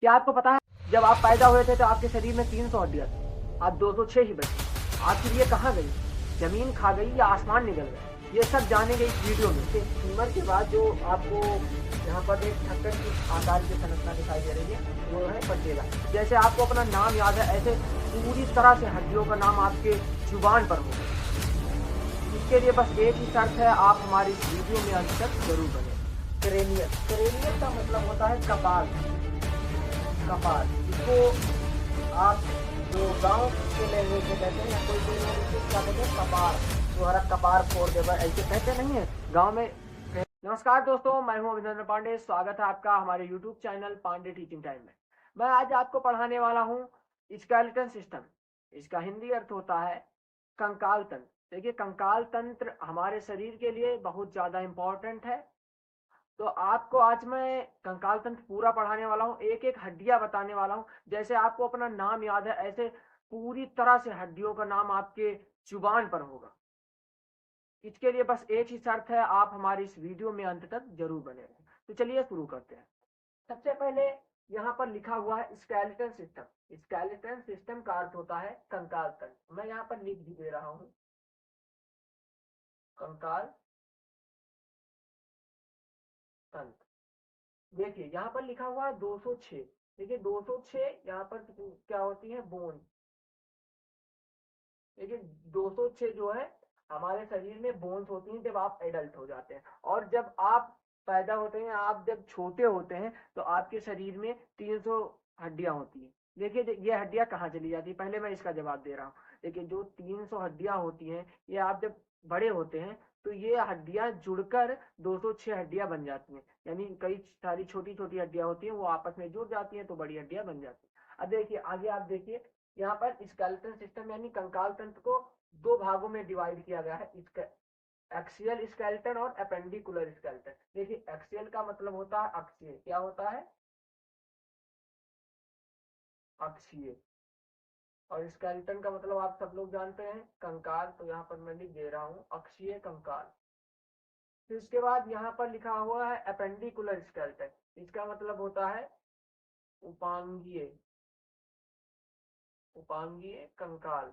क्या आपको पता है जब आप पैदा हुए थे तो आपके शरीर में 300 हड्डियां थी, आज 206 ही बची। आखिर ये कहाँ गई? जमीन खा गई या आसमान निकल गया? ये सब जानेंगे इस वीडियो में। फीमर के बाद जो आपको यहाँ पर एक ढक्कन की आकार की संरचना दिखाई दे रही है वो है पटेला। जैसे आपको अपना नाम याद है ऐसे पूरी तरह से हड्डियों का नाम आपके जुबान पर होगा। इसके लिए बस एक ही शर्त है, आप हमारी इस वीडियो में अंत तक जरूर बने। क्रेनियस, क्रेनियस का मतलब होता है कपाल। कपाल इसको आप जो गांव के लैंग्वेज में कहते हैं या कोई कोई लोग इसको क्या कहते हैं, कपार, तुम्हारा कपार फोड़ देगा, ऐसे कहते नहीं है गांव में। नमस्कार दोस्तों, मैं हूं अभिनंदन पांडे। स्वागत है आपका हमारे YouTube channel Pandey teaching time में। मैं आज आपको पढ़ाने वाला हूं स्केलेटन सिस्टम। इसका हिंदी अर्थ होता है कंकाल तंत्र। देखिए, कंकाल तंत्र हमारे शरीर के लिए बहुत ज्यादा इंपॉर्टेंट है। तो आपको आज मैं कंकाल तंत्र पूरा पढ़ाने वाला हूँ, एक एक हड्डियां बताने वाला हूँ। जैसे आपको अपना नाम याद है ऐसे पूरी तरह से हड्डियों का नाम आपके जुबान पर होगा। इसके लिए बस एक ही शर्त है, आप हमारी इस वीडियो में अंत तक जरूर बने रहें। तो चलिए शुरू करते हैं। सबसे पहले यहाँ पर लिखा हुआ है स्केलेटन सिस्टम। स्केलेटन सिस्टम का अर्थ होता है कंकाल तंत्र। मैं यहाँ पर लिख भी दे रहा हूँ, कंकाल तंत्र। देखिए यहाँ पर लिखा हुआ है 206। देखिए 206 यहाँ पर क्या होती है, बोन। देखिए 206 जो है हमारे शरीर में बोन्स होती हैं जब आप एडल्ट हो जाते हैं, और जब आप पैदा होते हैं, आप जब छोटे होते हैं तो आपके शरीर में 300 हड्डियां होती हैं। देखिए ये हड्डियां कहाँ चली जाती है, पहले मैं इसका जवाब दे रहा हूँ। देखिए जो 300 हड्डियां होती हैं, ये आप जब बड़े होते हैं तो ये हड्डियां जुड़कर 206 हड्डियां बन जाती हैं। यानी कई सारी छोटी छोटी हड्डियां होती हैं, वो आपस में जुड़ जाती हैं तो बड़ी हड्डियां बन जाती हैं। अब देखिए आगे आप देखिए, यहाँ पर स्केलेटन सिस्टम यानी कंकाल तंत्र को दो भागों में डिवाइड किया गया है, एक्सियल स्केलेटन और अपेंडिकुलर स्केलेटन। देखिए एक्सियल का मतलब होता है अक्षीय। क्या होता है? अक्षीय। और स्केलेटन का मतलब आप सब लोग जानते हैं, कंकाल। तो यहाँ पर मैं लिख दे रहा हूँ अक्षीय कंकाल। फिर उसके बाद यहाँ पर लिखा हुआ है अपेंडिकुलर स्केलेटन। इसका मतलब होता है उपांगीय, उपांगीय कंकाल।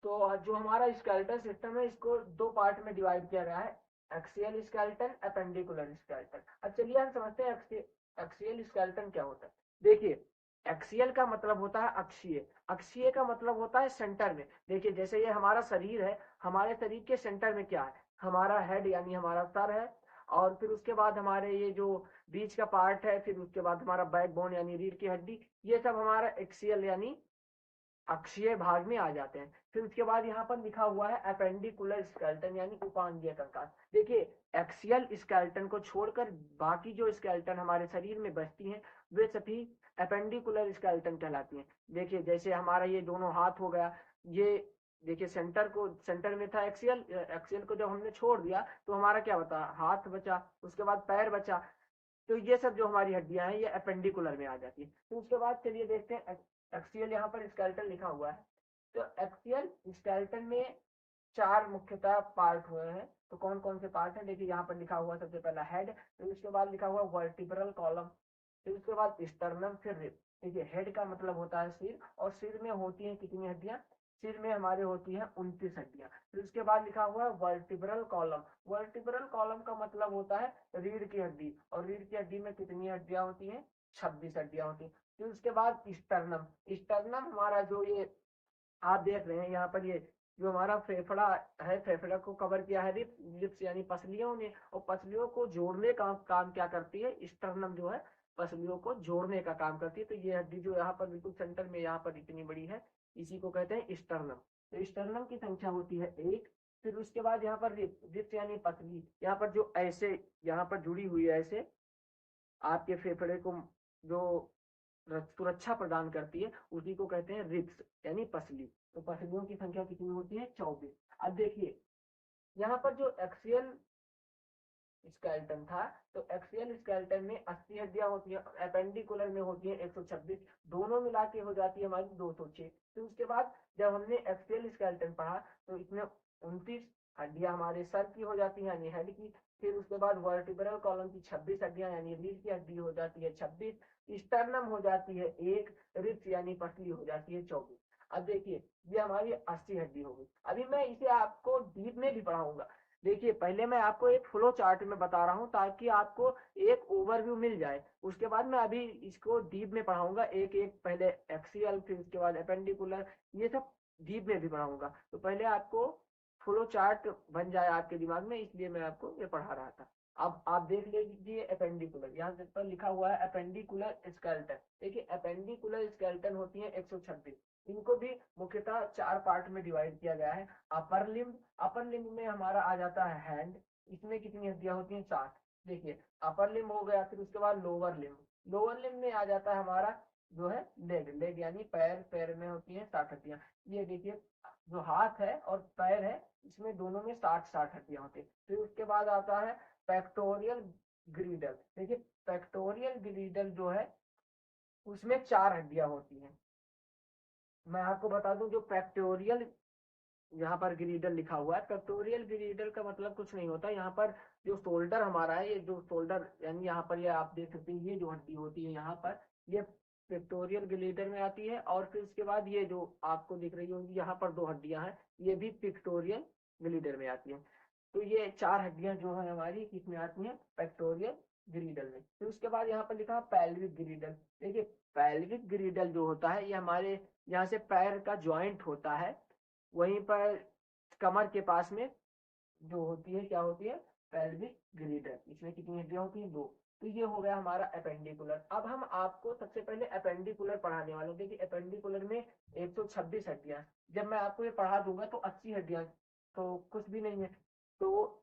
तो जो हमारा स्केलेटन सिस्टम है इसको दो पार्ट में डिवाइड किया गया है, एक्सियल स्केलेटन, अपेंडिकुलर स्केलेटन। अब चलिए हम समझते हैं एक्सियल स्केलेटन क्या होता है। देखिए एक्सियल का मतलब होता है अक्षीय, अक्षीय का मतलब होता है सेंटर में। देखिए जैसे ये हमारा शरीर है, हमारे शरीर के सेंटर में क्या है, हमारा हेड यानी हमारा सर है, और फिर उसके बाद हमारे ये जो बीच का पार्ट है, फिर उसके बाद हमारा बैकबोन यानी रीढ़ की हड्डी, ये सब हमारा एक्सियल यानी अक्षीय भाग में आ जाते हैं। फिर उसके बाद यहाँ पर लिखा हुआ है अपेंडिकुलर स्केलेटन यानी उपांगीय कंकाल। देखिए एक्सियल स्केलेटन को छोड़कर बाकी जो स्केलेटन हमारे शरीर में बचती हैं वे सभी अपेंडिकुलर स्केलेटन कहलाती हैं। देखिए जैसे हमारा ये दोनों हाथ हो गया, ये देखिए सेंटर में था एक्सियल, एक्सियल को जब हमने छोड़ दिया तो हमारा क्या बता, हाथ बचा, उसके बाद पैर बचा। तो ये सब जो हमारी हड्डियां हैं ये अपेंडिकुलर में आ जाती है। तो उसके बाद चलिए देखते हैं एक्सियल, यहाँ पर स्केलेटन लिखा हुआ है। तो एक्सियल स्केलेटन में चार मुख्यतः पार्ट हुए हैं। तो कौन कौन से पार्ट हैं? देखिए यहाँ पर लिखा हुआ सबसे पहला हेड, फिर उसके बाद लिखा हुआ वर्टिब्रल कॉलम, फिर उसके बाद स्टर्नम, फिर रिब। देखिए हेड का मतलब होता है सिर, और सिर में होती है कितनी हड्डियां? सिर में हमारे होती है 29 हड्डियां। फिर उसके बाद लिखा हुआ है वर्टिब्रल कॉलम। वर्टिब्रल कॉलम का मतलब होता है रीढ़ की हड्डी, और रीढ़ की हड्डी में कितनी हड्डियां होती हैं? 26 हड्डियां होती हैं। फिर उसके बाद स्टर्नम। स्टर्नम हमारा जो ये आप देख रहे हैं यहाँ पर, ये जो हमारा फेफड़ा है, फेफड़ा को कवर किया है लिप्स यानी पसलियों ने, और पसलियों को जोड़ने का काम क्या करती है? स्टर्नम जो है पसलियों को जोड़ने का काम करती है। तो ये हड्डी जो यहाँ पर बिल्कुल सेंटर में यहाँ पर इतनी बड़ी है, इसी को कहते हैं स्टर्नम। तो स्टर्नम की संख्या होती है एक। फिर उसके बाद यहाँ पर रिप्स यानी पसली, यहाँ पर जो ऐसे यहाँ पर जुड़ी हुई है, ऐसे आपके फेफड़े को जो सुरक्षा प्रदान करती है उसी को कहते हैं रिब्स यानी पसली। तो पसलियों की संख्या कितनी होती है? 24। अब देखिए यहाँ पर जो एक्सियल स्केलेटन था, तो एक्सियल स्केलेटन में 80 हड्डियां होती है, अपेंडिकुलर में होती है 126, दोनों मिला के हो जाती है हमारी 206। फिर उसके बाद जब हमने एक्सियल स्केलेटन पढ़ा तो इसमें 29 हड्डियां हमारे सर की हो जाती है यानी हेड की, फिर उसके बाद वर्टिब्रल कॉलम की 26 हड्डियां यानी रीढ़ की हड्डी हो जाती है 26, स्टर्नम हो जाती है 1, रिब्स यानी पसली हो जाती है 24। अब देखिए ये हमारी 80 हड्डी हो गई। अभी मैं इसे आपको डीप में भी पढ़ाऊंगा। देखिए पहले मैं आपको एक फ्लो चार्ट में बता रहा हूँ ताकि आपको एक ओवरव्यू मिल जाए, उसके बाद मैं अभी इसको डीप में पढ़ाऊंगा, एक एक पहले एक्सियल फिर उसके बाद एपेंडिकुलर, ये सब डीप में भी पढ़ाऊंगा। तो पहले आपको फ्लो चार्ट बन जाए आपके दिमाग में, इसलिए मैं आपको ये पढ़ा रहा था। अब आप देख लीजिए अपेंडिकुलर, यहाँ पर लिखा हुआ है अपेंडिकुलर स्केलेटन। देखिए अपेंडिकुलर स्केलेटन होती है 126। इनको भी मुख्यतः 4 पार्ट में डिवाइड किया गया है। अपर लिम्ब, अपर लिम्ब में हमारा आ जाता है हैंड, इसमें कितनी हड्डियां होती हैं 60। देखिए अपर लिम्ब हो गया, फिर उसके बाद लोअर लिम्ब, लोअर लिम्ब में आ जाता है हमारा जो है लेग, लेग यानी पैर, पैर में होती है 60 हड्डियां। ये देखिए जो हाथ है और पैर है इसमें दोनों में 60-60 हड्डियां होती है। फिर उसके बाद आता है पेक्टोरियल ग्रीडल। देखिए पेक्टोरियल ग्रीडल जो है उसमें 4 हड्डियां होती हैं। मैं आपको बता दूं जो पेक्टोरियल यहाँ पर ग्रीडल लिखा हुआ है, पेक्टोरियल ग्रीडल का मतलब कुछ नहीं होता। यहाँ पर जो शोल्डर हमारा है, ये जो शोल्डर यानी यहाँ पर ये आप देख सकते हैं, ये जो हड्डी होती है यहाँ पर, ये पेक्टोरियल ग्रीडल में आती है। और फिर उसके बाद ये जो आपको दिख रही होंगी यहाँ पर 2 हड्डियां हैं, ये भी पिक्टोरियल ग्रीडल में आती है। तो ये 4 हड्डियां जो है हमारी किसमें आती हैं, पेक्टोरियल ग्रीडल में। फिर उसके बाद यहाँ पर लिखा है पैल्विक ग्रीडल। देखिए पैल्विक ग्रीडल जो होता है ये हमारे यहाँ से पैर का ज्वाइंट होता है, वहीं पर कमर के पास में जो होती है क्या होती है, पेल्विक ग्रीडल। इसमें कितनी हड्डियां होती हैं, 2। तो ये हो गया हमारा अपेंडिकुलर। अब हम आपको सबसे पहले अपेंडिकुलर पढ़ाने वाले हैं। देखिए अपेंडिकुलर में 126 हड्डियां, जब मैं आपको ये पढ़ा दूंगा तो 80 हड्डियां तो कुछ भी नहीं है। तो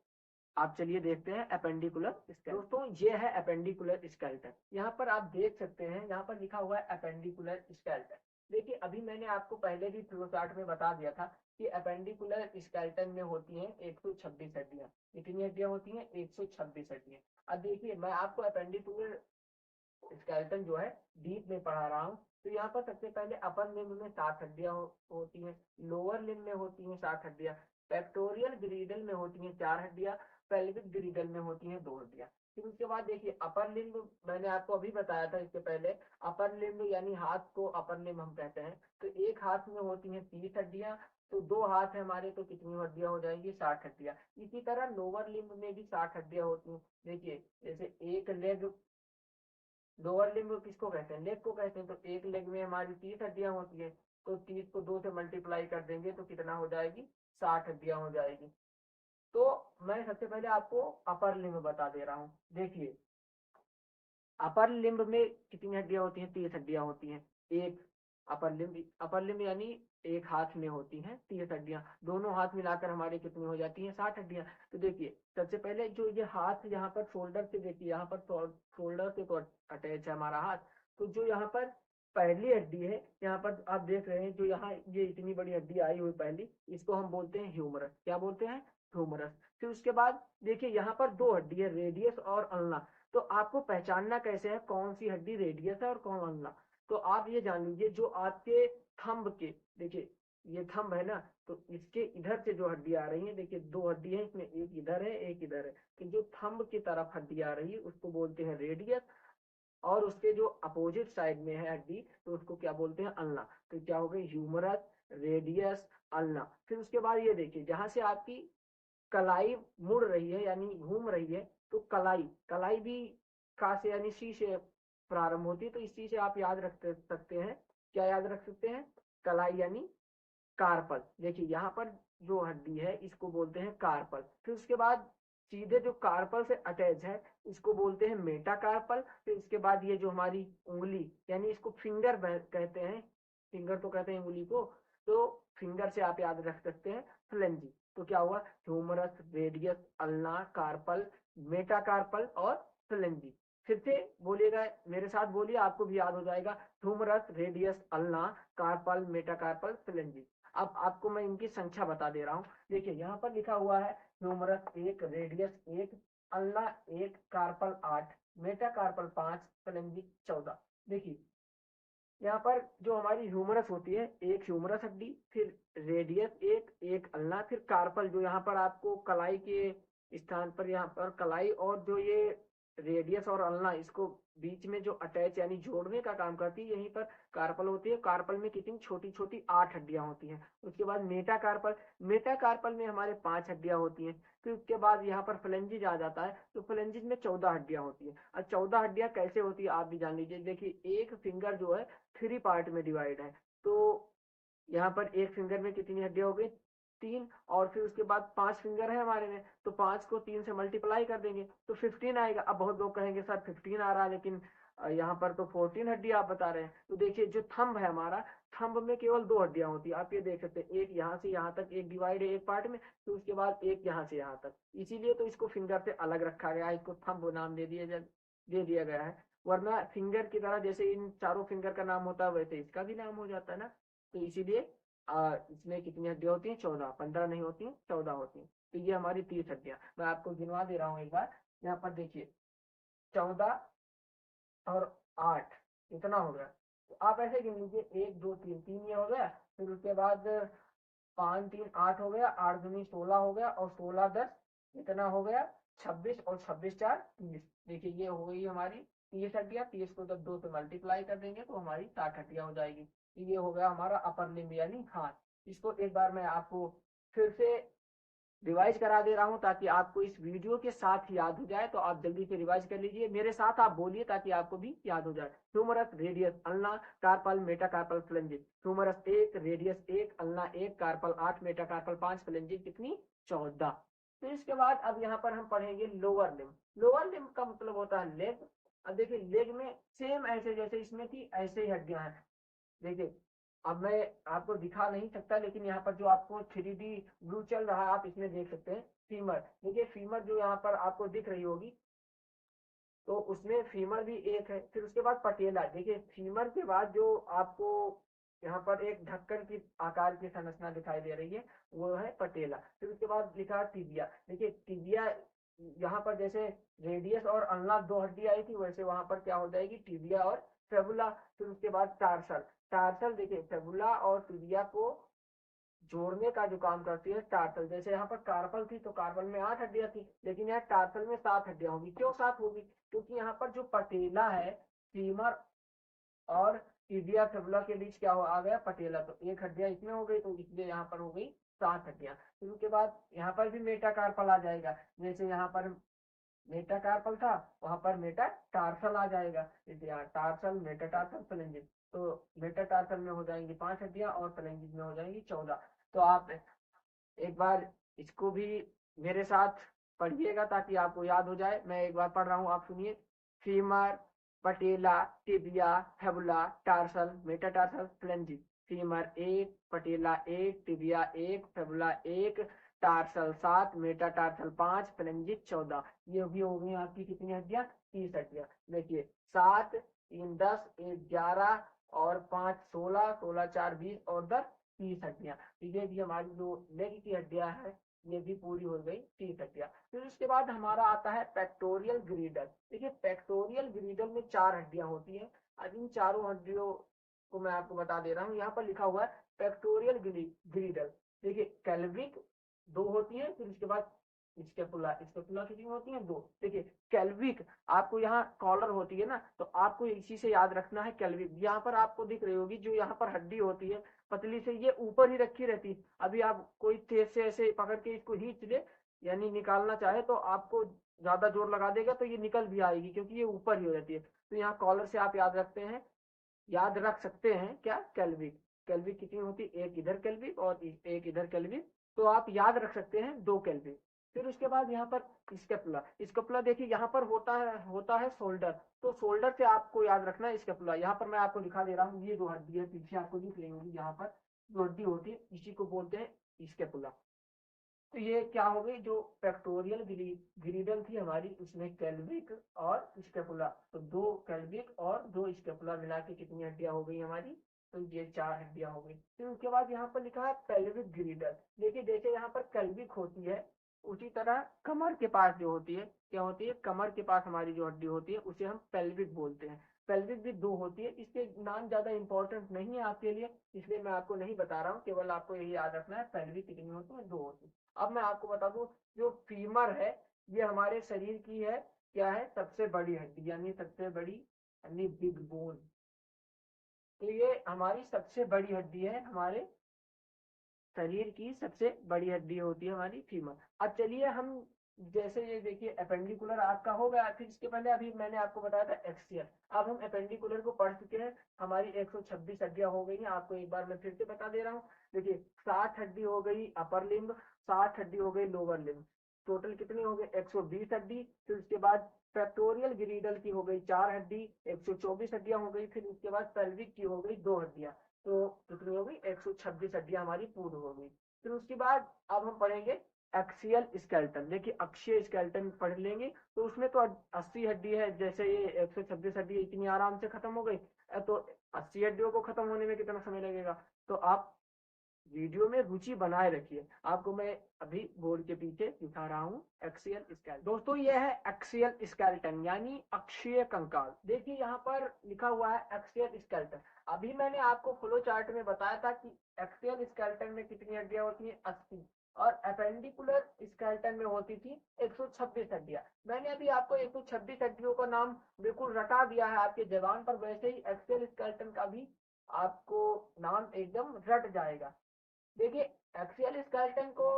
आप चलिए देखते हैं अपेंडिकुलर स्केलेटन। दोस्तों ये है अपेंडिकुलर स्केलेटन, यहाँ पर आप देख सकते हैं, यहाँ पर लिखा हुआ है अपेंडिकुलर स्केलेटन। देखिए अभी मैंने आपको पहले भी फ्लो चार्ट में बता दिया था कि अपेंडिकुलर स्केलेटन में होती हैं 126 हड्डियां। कितनी हड्डियां होती हैं, 126 हड्डियां। अब देखिए मैं आपको अपेंडिकुलर स्केलेटन जो है डीप में पढ़ा रहा हूँ। तो यहाँ पर सबसे पहले अपर लिम्ब में 60 हड्डियां होती हैं, लोअर लिम्ब में होती हैं 60 हड्डियां, पेक्टोरियल ग्रीडल में होती हैं 4 हड्डियां, पेल्विक ग्रीडल में होती हैं 2 हड्डियां। फिर उसके बाद देखिए अपर लिम्ब, मैंने आपको अभी बताया था इससे पहले, अपर लिम्ब यानी हाथ को अपर लिम्ब हम कहते हैं। तो एक हाथ में होती हैं 30 हड्डियां, तो 2 हाथ है हमारे, तो कितनी हड्डियां हो जाएंगी, 60 हड्डियां। इसी तरह लोअर लिम्ब में भी 60 हड्डियां होती हैं। देखिए जैसे एक लेग, लोअर लिम्ब किसको कहते हैं, लेग को कहते हैं। तो एक लेग में हमारी 30 हड्डियां होती है, तो 30 को 2 से मल्टीप्लाई कर देंगे तो कितना हो जाएगी, 60 हड्डियां हो जाएगी। तो मैं सबसे पहले आपको अपर लिम्ब बता दे रहा हूँ। देखिए अपर लिम्ब में कितनी हड्डियां होती हैं, 30 हड्डियां होती हैं। एक अपर लिम्ब, अपर लिम्ब यानी एक हाथ में होती हैं 30 हड्डियां, दोनों हाथ मिलाकर हमारी कितनी हो जाती हैं, 60 हड्डियां। तो देखिए सबसे पहले जो ये हाथ यहाँ पर शोल्डर से, देखिए यहाँ पर शोल्डर से तो अटैच है हमारा हाथ। तो जो यहाँ पर पहली हड्डी है, यहाँ पर आप देख रहे हैं जो यहाँ ये इतनी बड़ी हड्डी आई हुई पहली, इसको हम बोलते हैं ह्यूमरस। क्या बोलते हैं, ह्यूमरस। फिर उसके बाद देखिए यहाँ पर 2 हड्डी है, रेडियस और अल्ना। तो आपको पहचानना कैसे है कौन सी हड्डी रेडियस है और कौन अल्ना। तो आप ये जान लीजिए जो आपके थंब के, देखिए ये थंब है ना, तो इसके इधर से जो हड्डी आ रही है, देखिए 2 हड्डी है इसमें, एक इधर है एक इधर है। तो जो थंब की तरफ हड्डी आ रही है उसको बोलते हैं रेडियस, और उसके जो अपोजिट साइड में है हड्डी तो उसको क्या बोलते हैं, अल्ना। तो क्या हो गई, ह्यूमरस, रेडियस, अल्ना। फिर उसके बाद ये देखिए जहां से आपकी कलाई मुड़ रही है यानी घूम रही है, तो कलाई, कलाई भी का से यानी सी से प्रारंभ होती है। तो इसी से आप याद रख सकते हैं, क्या याद रख सकते हैं, कलाई यानी कार्पल। देखिए यहाँ पर जो हड्डी है इसको बोलते हैं कार्पल। फिर उसके बाद सीधे जो कार्पल से अटैच है इसको बोलते हैं मेटाकार्पल। फिर उसके बाद ये जो हमारी उंगली यानी इसको फिंगर कहते हैं, फिंगर तो कहते हैं उंगली को, तो फिंगर से आप याद रख सकते हैं फ्लेंजी। तो क्या हुआ, humerus, radius, ulna, carpal, metacarpal और फ्लेंजी। फिर से बोलिएगा, मेरे साथ बोलिए, आपको भी याद हो जाएगा, humerus, radius, ulna, carpal, metacarpal, phalanges. अब आपको मैं इनकी संख्या बता दे रहा हूँ। देखिए यहाँ पर लिखा हुआ है humerus 1, radius 1, ulna 1, carpal 8, metacarpal 5, phalanges 14। देखिए यहाँ पर जो हमारी ह्यूमरस होती है, एक ह्यूमरस हड्डी, फिर रेडियस एक, एक अल्ना, फिर कार्पल जो यहाँ पर आपको कलाई के स्थान पर यहाँ पर कलाई और जो ये रेडियस और अल्ना इसको बीच में जो अटैच यानी जोड़ने का काम करती है, यहीं पर कार्पल होती है। कार्पल में कितनी छोटी छोटी 8 हड्डियां होती हैं। उसके बाद मेटाकार्पल, मेटाकार्पल में हमारे 5 हड्डियां होती हैं। फिर उसके बाद यहाँ पर फ्लेंजिज आ जाता है, तो फ्लेंजिज में 14 हड्डियां होती है। और 14 हड्डियां कैसे होती है आप भी जान लीजिए। देखिए एक फिंगर जो है 3 पार्ट में डिवाइड है, तो यहाँ पर एक फिंगर में कितनी हड्डियां हो गई, 3। और फिर उसके बाद 5 फिंगर है हमारे में, तो 5 को 3 से मल्टीप्लाई कर देंगे तो 15 आएगा। अब बहुत लोग कहेंगे सर 15 आ रहा है, लेकिन यहाँ पर तो 14 हड्डी आप बता रहे हैं। तो देखिए जो थंब है हमारा, थंब में केवल 2 हड्डियां होती है। आप ये देख सकते हैं, एक यहाँ से यहाँ तक एक डिवाइड है एक पार्ट में, फिर उसके बाद एक यहाँ से यहाँ तक, इसीलिए तो इसको फिंगर से अलग रखा गया है, इसको थंब नाम दे दिया गया है। वरना फिंगर की तरह जैसे इन चारों फिंगर का नाम होता है, वैसे इसका भी नाम हो जाता है ना। तो इसीलिए इसमें कितनी हड्डियां होती हैं, 14, 15 नहीं होती हैं, 14 होती हैं। तो ये हमारी 30 हड्डियां मैं आपको गिनवा दे रहा हूँ एक बार। यहाँ पर देखिए 14 और 8 इतना हो गया। तो आप ऐसे गिन लीजिए, 1 2 3, 3 ये हो गया। फिर उसके बाद 5 3 8 हो गया, 8 दूनी 16 हो गया, और 16 10 इतना हो गया 26, और 26 4 30। देखिए ये हो गई हमारी 30 हड्डियां। 30 को जब 2 से मल्टीप्लाई कर देंगे तो हमारी 60 हड्डियां हो जाएगी। ये हो गया हमारा अपर लिम्ब यानी हाथ। इसको एक बार मैं आपको फिर से रिवाइज करा दे रहा हूं, ताकि आपको इस वीडियो के साथ याद हो जाए। तो आप जल्दी से रिवाइज कर लीजिए, मेरे साथ आप बोलिए ताकि आपको भी याद हो जाए। Humerus, radius, ulna, carpal, metacarpal, phalanges. Humerus 1, radius 1, ulna 1, carpal 8, metacarpal 5, phalanges कितनी, 14। फिर इसके बाद अब यहाँ पर हम पढ़ेंगे लोअर लिम्ब। लोअर लिम्ब का मतलब होता है लेग। अब देखिए लेग में सेम ऐसे जैसे इसमें थी ऐसे ही हड्डियां हैं। देखिए अब मैं आपको दिखा नहीं सकता, लेकिन यहाँ पर जो आपको 3D व्यू चल रहा है आप इसमें देख सकते हैं। फीमर, देखिए फीमर जो यहाँ पर आपको दिख रही होगी, तो उसमें फीमर भी एक है। फिर उसके बाद पटेला, देखिए फीमर के बाद जो आपको यहाँ पर एक ढक्कन की आकार की संरचना दिखाई दे रही है, वो है पटेला। फिर उसके बाद लिखा टिबिया, देखिए टिबिया यहाँ पर जैसे रेडियस और अल्ना 2 हड्डी आई थी, वैसे वहां पर क्या हो जाएगी, टिबिया और फेबुला। फिर उसके बाद टार्सल, टार्सल देखिए फेबुला और टिबिया को जोड़ने का जो काम करती है टार्सल। जैसे यहाँ पर कार्पल थी, तो कार्पल में 8 हड्डियां थी, लेकिन यहाँ टार्सल में 7 हड्डियां होगी। क्यों 7 होगी, क्योंकि यहाँ पर जो पटेला है, फीमर और टिबिया फेबुला के बीच क्या आ गया, पटेला, तो एक हड्डियां इसमें हो गई, तो इसलिए यहाँ पर हो गई 7 हड्डियां। फिर उसके बाद यहाँ पर भी मेटाकार्पल आ जाएगा। जैसे यहाँ पर मेटाकार्पल था, वहां पर मेटाटार्सल आ जाएगा। जैसे टार्सल, मेटाटार्सल, फ्लेंजिस। तो मेटाटार्सल में हो जाएंगी 5 हड्डियां और फ्लेंजिस में हो जाएंगी 14। तो आप एक बार इसको भी मेरे साथ पढ़िएगा ताकि आपको याद हो जाए। मैं एक बार पढ़ रहा हूँ, आप सुनिए। Femur, patella, tibia, fibula, tarsal, metatarsal, phalanges. Femur 1, patella 1, tibia 1, fibula 1, tarsal 7, metatarsal 5, phalanges 14। ये भी हो गई आपकी कितनी हड्डियां, 30 हड्डियां। देखिए 7 3 10, 1 11, और 5 16, 16 4 20, और 10 30 हड्डियां। ये भी हमारी जो लेग की हड्डियां हैं, ये भी पूरी हो गई 30 हड्डियां। फिर उसके बाद हमारा आता है पेक्टोरियल ग्रीडल। देखिए पेक्टोरियल ग्रीडल में 4 हड्डियां होती हैं। अब इन चारों हड्डियों को मैं आपको बता दे रहा हूँ। यहाँ पर लिखा हुआ है पेक्टोरियल ग्रीडल। देखिए कैल्विक 2 होती है, फिर उसके बाद स्केपुला, स्केपुला कितनी होती है, 2। देखिए कैल्विक, आपको यहाँ कॉलर होती है ना, तो आपको इसी से याद रखना है कैल्विक। यहाँ पर आपको दिख रही होगी जो यहाँ पर हड्डी होती है पतली से, ये ऊपर ही रखी रहती है। अभी आप कोई तेज से ऐसे पकड़ के इसको खींच ले, यानी निकालना चाहे, तो आपको ज्यादा जोर लगा देगा तो ये निकल भी आएगी, क्योंकि ये ऊपर ही रहती है। तो यहाँ कॉलर से आप याद रख सकते हैं क्या, कैल्विक। कैल्विक कितनी होती है, एक इधर कैल्विक और एक इधर कैल्विक, तो आप याद रख सकते हैं 2 कैल्विक। फिर उसके बाद यहाँ पर स्केपुला, स्केपुला देखिए यहाँ पर होता है शोल्डर, तो शोल्डर से आपको याद रखना है स्केपुला। यहाँ पर मैं आपको दिखा दे रहा हूँ, ये 2 हड्डी है पीछे आपको दिख रही होगी, यहाँ पर जो हड्डी होती है इसी को बोलते हैं स्केपुला। तो ये क्या हो गई, जो पेक्टोरियल ग्रीडल थी हमारी, उसमें कैल्विक और स्केपुला, तो 2 कैल्विक और 2 स्केपुला मिला के कितनी हड्डियां हो गई हमारी, तो ये 4 हड्डियां हो गई। फिर उसके बाद यहाँ पर लिखा है पेल्विक ग्रीडल। देखिए जैसे यहाँ पर कैल्विक होती है, उसी तरह कमर के पास जो होती है, क्या होती है, कमर के पास हमारी जो हड्डी होती है उसे हम पेल्विक बोलते हैं। पेल्विक भी दो होती है, इसके नाम ज्यादा इंपॉर्टेंट नहीं है आपके लिए, इसलिए मैं आपको नहीं बता रहा हूँ, केवल आपको यही याद रखना है पेल्विक कितनी होती है, दो होती है। अब मैं आपको बता दूं, जो फीमर है ये हमारे शरीर की है, क्या है, सबसे बड़ी हड्डी, यानी सबसे बड़ी, यानी बिग बोन। तो ये हमारी सबसे बड़ी हड्डी है, हमारे शरीर की सबसे बड़ी हड्डी होती है हमारी फीमर। अब चलिए हम, जैसे ये देखिए एपेंडिकुलर आपका हो गया, फिर इसके पहले अभी मैंने आपको बताया था एक्सियल। अब हम एपेंडिकुलर को पढ़ चुके हैं, हमारी 126 हड्डियां हो गई हैं, आपको एक बार मैं फिर से बता दे रहा हूँ। देखिए 60 हड्डी हो गई अपर लिम्ब, 60 हड्डी हो गई लोअर लिम्ब, टोटल कितनी हो गई 120 हड्डी। फिर उसके बाद पेक्टोरियल गिरिडल की हो गई 4 हड्डी, 124 हड्डियां हो गई। फिर उसके बाद पेल्विक की हो गई 2 हड्डियां, तो कितनी हो गई 126 हड्डियां हमारी पूर्ण हो गई। फिर उसके बाद अब हम पढ़ेंगे एक्सियल स्केलेटन। देखिए अक्षीय स्केलेटन पढ़ लेंगे, तो उसमें तो 80 हड्डी है, जैसे ये 126 हड्डी इतनी आराम से खत्म हो गई, तो 80 हड्डियों को खत्म होने में कितना समय लगेगा। तो आप वीडियो में रुचि बनाए रखिए, आपको मैं अभी बोर्ड के पीछे दिखा रहा हूँ एक्सियल स्केलेटन। दोस्तों ये है एक्सियल स्केलेटन, यानी अक्षीय कंकाल। देखिए यहाँ पर लिखा हुआ है एक्सियल स्केलेटन। अभी मैंने आपको फ्लो चार्ट में बताया था कि एक्सियल स्केलेटन में कितनी हड्डियां होती हैं, 80, और एपेंडिकुलर स्केलेटन में होती थी 126 हड्डियां। मैंने अभी आपको 126 हड्डियों का नाम बिल्कुल रटा दिया है आपके जबान पर, वैसे ही एक्सियल स्केलेटन का भी आपको नाम एकदम रट जाएगा। देखिए एक्सियल स्केलेटन को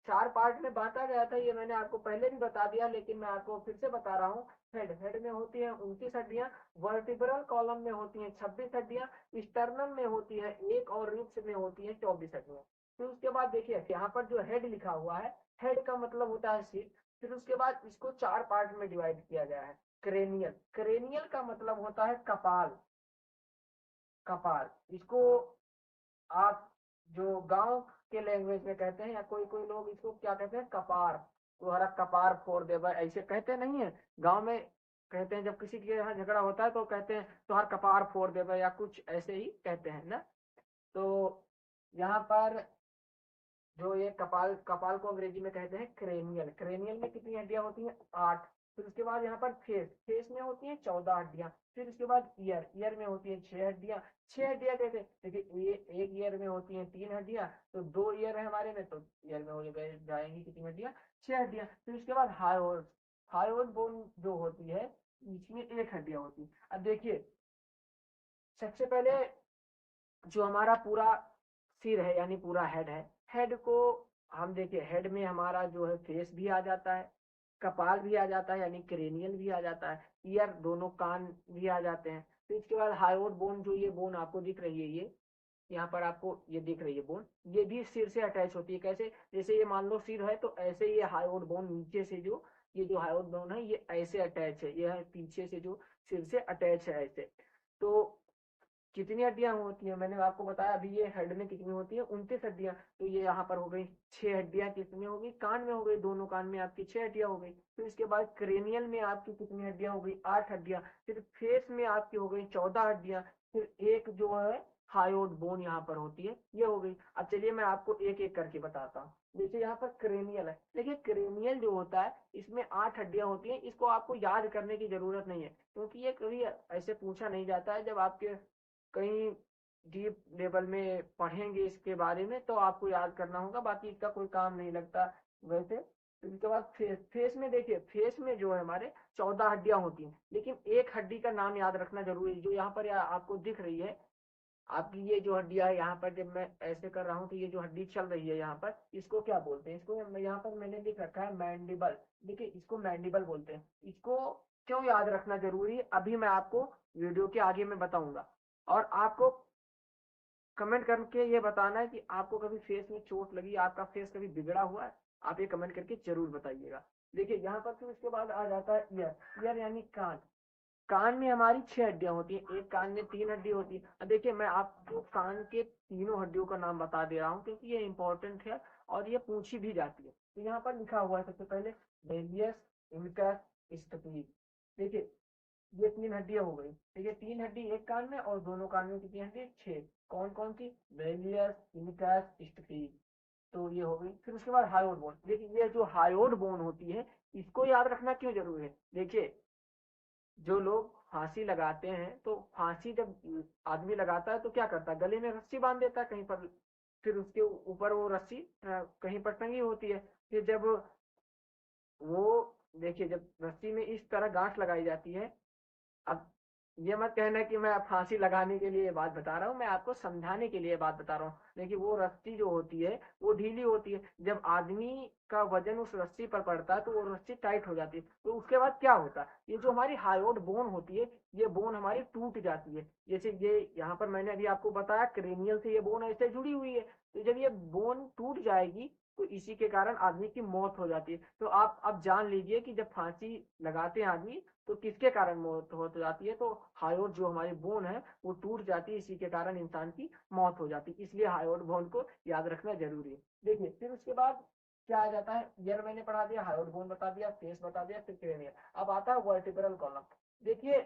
4 पार्ट में बांटा गया था, ये मैंने आपको पहले भी बता दिया, लेकिन मैं आपको फिर से बता रहा हूँ। हेड में होती है 29 हड्डियां, वर्टिब्रल कॉलम में होती है 26 हड्डियां, स्टर्नम में होती है 1, और रिब्स में होती है 24 हड्डियां। फिर उसके बाद देखिए यहाँ पर जो हेड लिखा हुआ है, हेड का मतलब होता है सिर। फिर उसके बाद इसको 4 पार्ट में डिवाइड किया गया है। क्रेनियल, क्रेनियल का मतलब होता है कपाल, कपाल इसको आप जो गांव के लैंग्वेज में कहते हैं, या कोई कोई लोग इसको क्या कहते हैं, कपार, तुम्हारा कपार फोड़ दे भाई, ऐसे कहते नहीं है गांव में, कहते हैं जब किसी के यहाँ झगड़ा होता है तो कहते हैं तुम्हारा कपार फोड़ दे भाई, या कुछ ऐसे ही कहते हैं ना। तो यहाँ पर जो ये कपाल, कपाल को अंग्रेजी में कहते हैं क्रेनियल। क्रेनियल में कितनी हड्डियां होती हैं, 8। फिर उसके बाद यहाँ पर फेस, फेस में होती है 14 हड्डियां। फिर उसके बाद ईयर, ईयर में होती है 6 हड्डियां। 6 हड्डियां कहते हैं, देखिए एक ईयर में होती है 3 हड्डियां, तो 2 ईयर है हमारे में, तो ईयर में हो जाएंगी कितनी हड्डियां, 6 हड्डियां। फिर उसके बाद हायोड, हायोड बोन जो होती है इसमें 1 हड्डियां होती है। अब देखिए सबसे पहले जो हमारा पूरा सिर है, यानी पूरा हेड है, हेड को हम देखिए, हेड में हमारा जो है फेस भी आ जाता है, कपाल भी आ जाता है, यानी क्रेनियल भी आ जाता है, ईयर, दोनों कान भी आ जाते हैं। फिर इसके बाद हायोड बोन, जो ये बोन आपको दिख रही है, ये यहाँ पर आपको ये दिख रही है बोन, ये भी सिर से अटैच होती है। कैसे, जैसे ये मान लो सिर है, तो ऐसे ये हायोड बोन नीचे से जो, ये जो हायोड बोन है ये ऐसे अटैच है, ये है पीछे से जो सिर से अटैच है ऐसे। तो कितनी हड्डियां होती हैं, मैंने आपको बताया अभी, ये हेड में कितनी होती है, 29 हड्डियां। तो ये यहाँ पर हो गई 6 हड्डियां, कितनी हो गई, कान में हो गई, दोनों कान में आपकी 6 हड्डियां हो गई। फिर इसके बाद क्रेनियल में आपकी कितनी हड्डियां हो गई, 8 हड्डियां। फिर फेस में आपकी हो गई 14 हड्डियां। फिर एक जो है हायोड बोन यहाँ पर होती है, ये हो गई। अब चलिए मैं आपको एक एक करके बताता हूँ। जैसे यहाँ पर क्रेनियल है, देखिए क्रेनियल जो होता है इसमें 8 हड्डियां होती हैं, इसको आपको याद करने की जरूरत नहीं है, क्योंकि ये कभी ऐसे पूछा नहीं जाता है। जब आपके कहीं डीप लेवल में पढ़ेंगे इसके बारे में तो आपको याद करना होगा, बाकी इसका कोई काम नहीं लगता वैसे। इसके बाद फेस, फेस में देखिए, फेस में जो है हमारे 14 हड्डियां होती हैं, लेकिन एक हड्डी का नाम याद रखना जरूरी है, जो यहाँ पर आपको दिख रही है। आपकी ये जो हड्डियां है यहाँ पर, जब मैं ऐसे कर रहा हूँ तो ये जो हड्डी चल रही है यहाँ पर, इसको क्या बोलते हैं, इसको यहाँ पर मैंने लिख रखा है मैंडिबल। देखिए इसको मैंडिबल बोलते हैं। इसको क्यों याद रखना जरूरी है, अभी मैं आपको वीडियो के आगे में बताऊंगा। और आपको कमेंट करके ये बताना है कि आपको कभी फेस में चोट लगी, आपका फेस कभी बिगड़ा हुआ है, आप ये कमेंट करके जरूर बताइएगा। देखिए यहाँ पर फिर उसके बाद आ जाता है ईयर, ईयर यानी कान। कान में हमारी 6 हड्डियां होती हैं, एक कान में 3 हड्डी होती है। अब देखिए मैं आपको कान के तीनों हड्डियों का नाम बता दे रहा हूँ, क्योंकि ये इंपॉर्टेंट है और ये पूछी भी जाती है। तो यहाँ पर लिखा हुआ है सबसे पहले बेलियस, इनकस, स्टपनी। देखिए ये 3 हड्डियां हो गई, ठीक है, 3 हड्डी एक कान में, और दोनों कान में कितनी हड्डी, 6। कौन कौन सी, बेलियस, इनकस, स्टपनी। तो ये हो गई। फिर उसके बाद हायोड बोन। देखिए ये जो हायोड बोन होती है इसको याद रखना क्यों जरूरी है। देखिए जो लोग फांसी लगाते हैं तो फांसी जब आदमी लगाता है तो क्या करता है, गले में रस्सी बांध देता है कहीं पर, फिर उसके ऊपर वो रस्सी कहीं पर टंगी होती है। फिर जब वो देखिए जब रस्सी में इस तरह गांठ लगाई जाती है, अब ये मत कहना कि मैं फांसी लगाने के लिए ये बात बता रहा हूँ, मैं आपको समझाने के लिए बात बता रहा हूँ। देखिए वो रस्सी जो होती है वो ढीली होती है, जब आदमी का वजन उस रस्सी पर पड़ता है तो वो रस्सी टाइट हो जाती है। तो उसके बाद क्या होता है, ये जो हमारी हायोड बोन होती है ये बोन हमारी टूट जाती है। जैसे ये यहाँ पर मैंने अभी आपको बताया क्रेनियल से ये बोन ऐसे जुड़ी हुई है, तो जब ये बोन टूट जाएगी तो इसी के कारण आदमी की मौत हो जाती है। तो आप अब जान लीजिए कि जब फांसी लगाते हैं आदमी तो किसके कारण मौत हो जाती है, तो हायोड जो हमारी बोन है वो टूट जाती है, इसी के कारण इंसान की मौत हो जाती है। इसलिए हायोड बोन को याद रखना जरूरी है। देखिए फिर उसके बाद क्या आ जाता है, ईयर मैंने पढ़ा दिया, हायोड बोन बता दिया, फेस बता दिया, फिर क्रेनियल। अब आता है वर्टिब्रल कॉलम। देखिए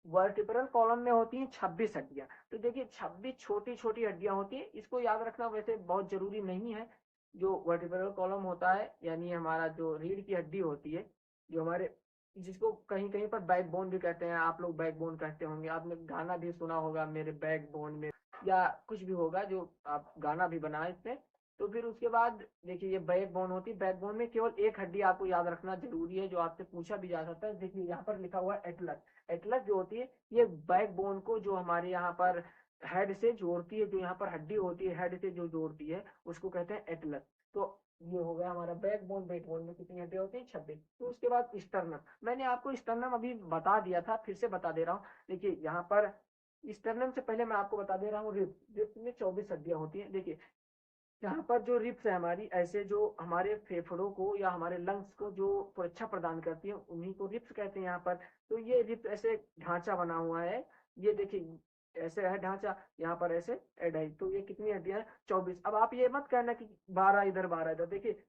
वर्टिब्रल कॉलम में होती हैं 26 हड्डियां। तो देखिए 26 छोटी छोटी हड्डियां होती है, इसको याद रखना वैसे बहुत जरूरी नहीं है। जो वर्टिब्रल कॉलम होता है यानी हमारा जो रीढ़ की हड्डी होती है, जो हमारे जिसको कहीं कहीं पर बैक बोन भी कहते हैं, आप लोग बैक बोन कहते होंगे, आपने गाना भी सुना होगा मेरे बैक बोन में, या कुछ भी होगा जो आप गाना भी बनाए इसमें। तो फिर उसके बाद देखिए ये बैक बोन होती है, बैक बोन में केवल एक हड्डी आपको याद रखना जरूरी है जो आपसे पूछा भी जा सकता है। देखिए यहाँ पर लिखा हुआ है एटलस। एटलस जो होती है ये बैक बोन को जो हमारे यहाँ पर हेड से जोड़ती है, जो यहाँ पर हड्डी होती है हेड से जो जोड़ती है उसको कहते हैं एटलस। तो ये हो गया हमारा बैक बोन। बैक बोन में कितनी हड्डियां होती है, 26। तो उसके बाद स्टर्नम, मैंने आपको स्टर्नम अभी बता दिया था, फिर से बता दे रहा हूँ। देखिए यहाँ पर स्टर्नम से पहले मैं आपको बता दे रहा हूँ रिब्स। रिब्स में 24 हड्डियां होती है। देखिए यहाँ पर जो रिब्स है हमारी, ऐसे जो हमारे फेफड़ों को या हमारे लंग्स को जो सुरक्षा प्रदान करती है उन्हीं को रिब्स कहते हैं यहाँ पर। तो ये रिब्स ऐसे ढांचा बना हुआ है, ये देखिए ऐसे है ढांचा, यहाँ पर ऐसे ऐड है। तो ये कितनी हड्डियां हैं, 24। अब आप ये मत कहना कि 12 इधर 12 इधर। देखिए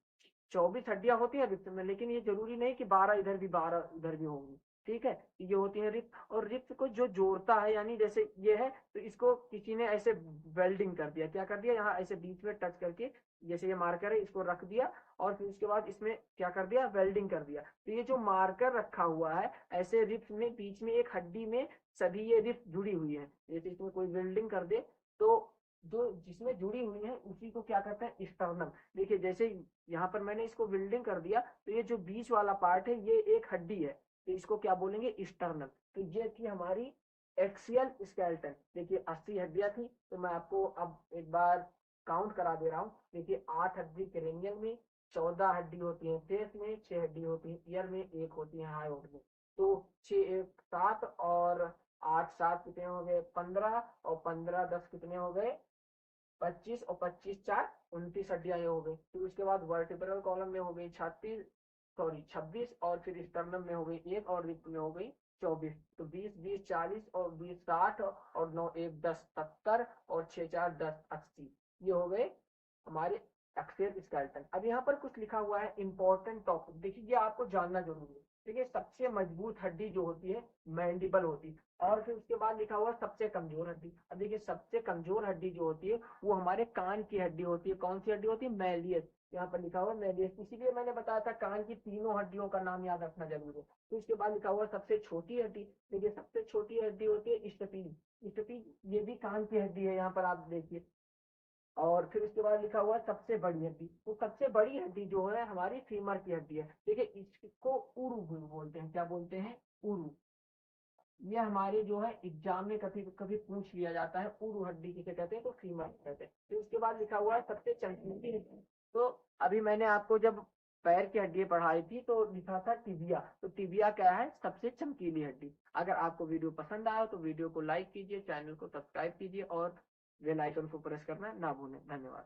24 हड्डियां होती है रिप्स में, लेकिन ये जरूरी नहीं कि 12 इधर भी 12 उधर भी होंगी। ठीक है, ये होती है रिप्स। और रिप्स को जो जोड़ता है, यानी जैसे ये है तो इसको किसी ने ऐसे वेल्डिंग कर दिया, क्या कर दिया, यहाँ ऐसे बीच में टच करके, जैसे ये मार्कर है इसको रख दिया और फिर उसके बाद इसमें क्या कर दिया, वेल्डिंग कर दिया। तो ये जो मार्कर रखा हुआ है ऐसे रिप्स में बीच में एक हड्डी में सभी ये रिप्स जुड़ी हुई है, जैसे इसमें कोई वेल्डिंग कर दे तो जो जिसमें जुड़ी हुई है उसी को क्या कहते हैं, स्टर्नम। देखिए जैसे यहाँ पर मैंने इसको वेल्डिंग कर दिया तो ये जो बीच वाला पार्ट है ये एक हड्डी है, तो इसको क्या बोलेंगे, स्टर्नम। तो ये थी हमारी एक्सियल स्केलेटन। देखिए 80 हड्डियां थी, तो मैं आपको अब एक बार काउंट करा दे रहा हूँ। देखिए 8 हड्डी क्रेनियल में, 14 हड्डी होती है फेस में, 6 हड्डी होती है ईयर में, 1 होती है हायोड में। तो 6 1 7 और 8 7 कितने हो गए, 15, और 15 10 कितने हो गए, 25, और 25 4 29 हड्डियां ये हो गई। फिर उसके बाद वर्टिब्रल कॉलम में हो गई 36, सॉरी 26, और फिर स्टर्नम में हो गई 1, और रिप में हो गई 24। तो 20 20 40 और 20 60 और 9 1 10 70 और 6 4 10 80, ये हो गए हमारे एक्सेल स्केलेटन। अब यहाँ पर कुछ लिखा हुआ है इंपॉर्टेंट टॉपिक, देखिए ये आपको जानना जरूरी है। देखिए सबसे मजबूत हड्डी जो होती है मैंडिबल होती है, और फिर उसके बाद लिखा हुआ सबसे कमजोर हड्डी। अब देखिए सबसे कमजोर हड्डी जो होती है वो हमारे कान की हड्डी होती है। कौन सी हड्डी होती है, मैलियस। यहाँ पर लिखा हुआ मैलियस, इसीलिए मैंने बताया था कान की तीनों हड्डियों का नाम याद रखना जरूरी है। तो इसके बाद लिखा हुआ सबसे छोटी हड्डी। देखिए सबसे छोटी हड्डी होती है स्टपीज। स्टपीज ये भी कान की हड्डी है, यहाँ पर आप देखिए। और फिर उसके बाद लिखा हुआ है सबसे बड़ी हड्डी। तो सबसे बड़ी हड्डी जो है हमारी फीमर की हड्डी है। देखिए इसको उरु बोलते हैं, क्या बोलते हैं, उरु। ये हमारे जो है एग्जाम में कभी कभी पूछ लिया जाता है, उरु हड्डी किसे कहते हैं, तो फीमर कहते हैं। फिर उसके बाद लिखा हुआ है सबसे चमकीली हड्डी। तो अभी मैंने आपको जब पैर की हड्डी पढ़ाई थी तो लिखा था टिबिया। तो टिबिया क्या है, सबसे चमकीली हड्डी। अगर आपको वीडियो पसंद आया तो वीडियो को लाइक कीजिए, चैनल को सब्सक्राइब कीजिए और बेल आइकन को प्रेस करना ना भूलें। धन्यवाद।